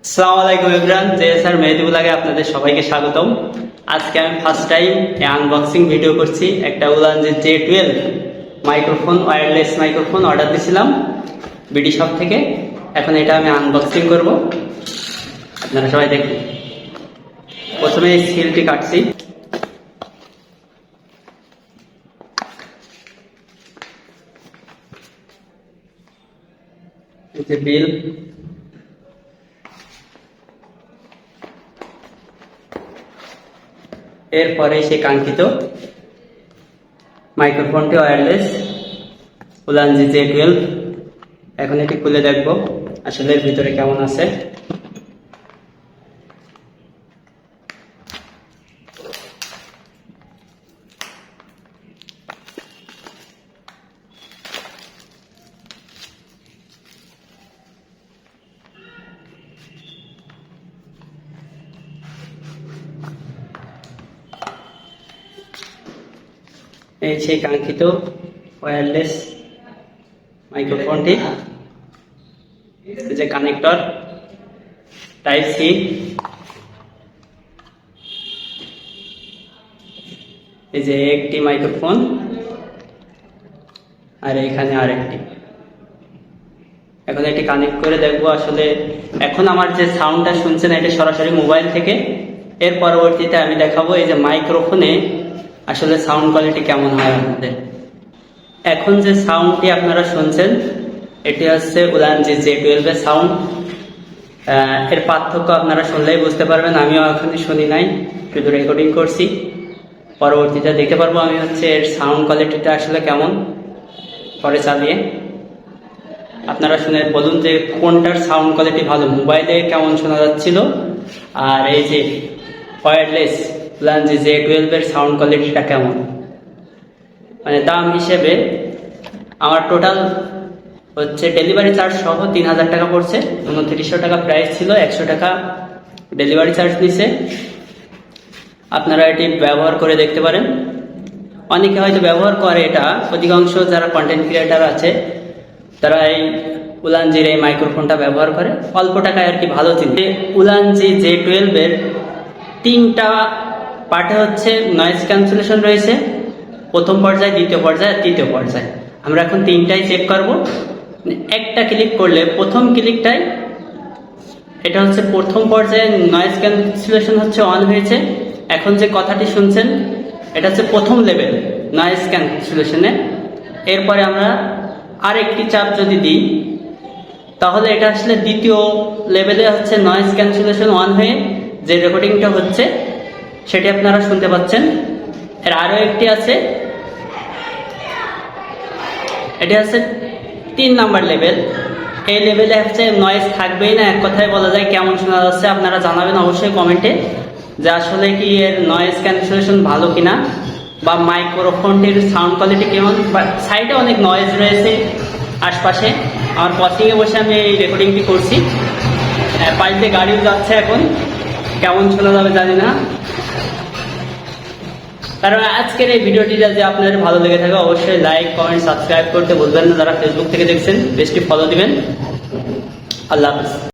আসসালামু আলাইকুম everyone, JSR মেহেদিবুল্লাহে আপনাদের সবাইকে স্বাগতম। আজকে আমি ফার্স্ট টাইম আনবক্সিং ভিডিও করছি। একটা Ulanzi J12 microphone, wireless microphone order দিয়েছিলাম বিডি শপ থেকে। এখন এটা আমি আনবক্সিং করব, আপনারা সবাই দেখুন। প্রথমে এই সিলটি কাটছি। এই যে বিল, এরপরে সেই কাঙ্ক্ষিত মাইক্রোফোনটি ওয়্যারলেস উলানজি J12। এখন এটি খুলে দেখব আসলে এর ভিতরে কেমন আছে। এই সেই কাঙ্ক্ষিত ওয়্যারলেস মাইক্রোফোনটি, যে কানেক্টর টাইপ সি, এই যে একটি মাইক্রোফোন আর এখানে আরেকটি। এখন এটি কানেক্ট করে দেখবো আসলে। এখন আমার যে সাউন্ডটা শুনছেন এটা সরাসরি মোবাইল থেকে। এর পরবর্তীতে আমি দেখাবো এই যে মাইক্রোফোনে আসলে সাউন্ড কোয়ালিটি কেমন হয় আপনাদের। এখন যে সাউন্ডটি আপনারা শুনছেন এটি হচ্ছে উলানজি J12 এর সাউন্ড। এর পার্থক্য আপনারা শুনলেই বুঝতে পারবেন। আমিও এখনই শুনি নাই, শুধু রেকর্ডিং করছি। পরবর্তীতে দেখতে পারবো আমি হচ্ছে এর সাউন্ড কোয়ালিটিটা আসলে কেমন পরে চালিয়ে। আপনারা শুনে বলুন যে কোনটার সাউন্ড কোয়ালিটি ভালো, মোবাইলে কেমন শোনা যাচ্ছিল আর এই যে ওয়্যারলেস উলানজি J12 এর সাউন্ড কোয়ালিটিটা কেমন। মানে দাম হিসেবে আমার টোটাল হচ্ছে ডেলিভারি চার্জ সহ 3000 টাকা পড়ছে। 2900 টাকা প্রাইস ছিল, 100 টাকা ডেলিভারি চার্জ নিছে। আপনারা এটি ব্যবহার করে দেখতে পারেন। অনেকে হয়তো ব্যবহার করে এটা, অধিকাংশ যারা কন্টেন্ট ক্রিয়েটার আছে তারা এই উলানজির এই মাইক্রোফোনটা ব্যবহার করে অল্প টাকায় আর কি। ভালো জিনিস। উলানজি J12 এর 3টা পার্টে হচ্ছে নয়েজ ক্যান্সেলেশন রয়েছে, প্রথম পর্যায়ে, দ্বিতীয় পর্যায়ে আর তৃতীয় পর্যায়ে। আমরা এখন 3টাই চেক করব। একটা ক্লিক করলে প্রথম ক্লিকটাই এটা হচ্ছে প্রথম পর্যায়ে নয়েজ ক্যান্সেলেশন হচ্ছে অন হয়েছে। এখন যে কথাটি শুনছেন এটা হচ্ছে প্রথম লেভেল নয়েজ ক্যান্সেলেশনে। এরপরে আমরা আরেকটি চাপ যদি দিই তাহলে এটা আসলে দ্বিতীয় লেভেলে হচ্ছে নয়েজ ক্যান্সেলেশন অন হয়ে যে রেকর্ডিংটা হচ্ছে সেটি আপনারা শুনতে পাচ্ছেন। এর আরো একটি আছে, এটি হচ্ছে 3 নাম্বার লেভেল। এই লেভেলে হচ্ছে নয়েজ থাকবেই না, এক কথায় বলা যায়। কেমন শোনা যাচ্ছে আপনারা জানাবেন অবশ্যই কমেন্টে যে আসলে কি এর নয়েজ ক্যান্সেলেশন ভালো কিনা বা মাইক্রোফোনটির সাউন্ড কোয়ালিটি কেমন। বা সাইডে অনেক নয়েজ রয়েছে আশপাশে। আমার পথিংয়ে বসে আমি এই রেকর্ডিংটি করছি। পাশে গাড়িও যাচ্ছে, এখন কেমন শোনা যাবে জানি না। কারণ আজকের এই ভিডিওটি যদি আপনাদের ভালো লেগে থাকে অবশ্যই লাইক, কমেন্ট, সাবস্ক্রাইব করতে ভুলবেন না। যারা ফেসবুক থেকে দেখছেন পেজটি ফলো দিবেন। আল্লাহ হাফেজ।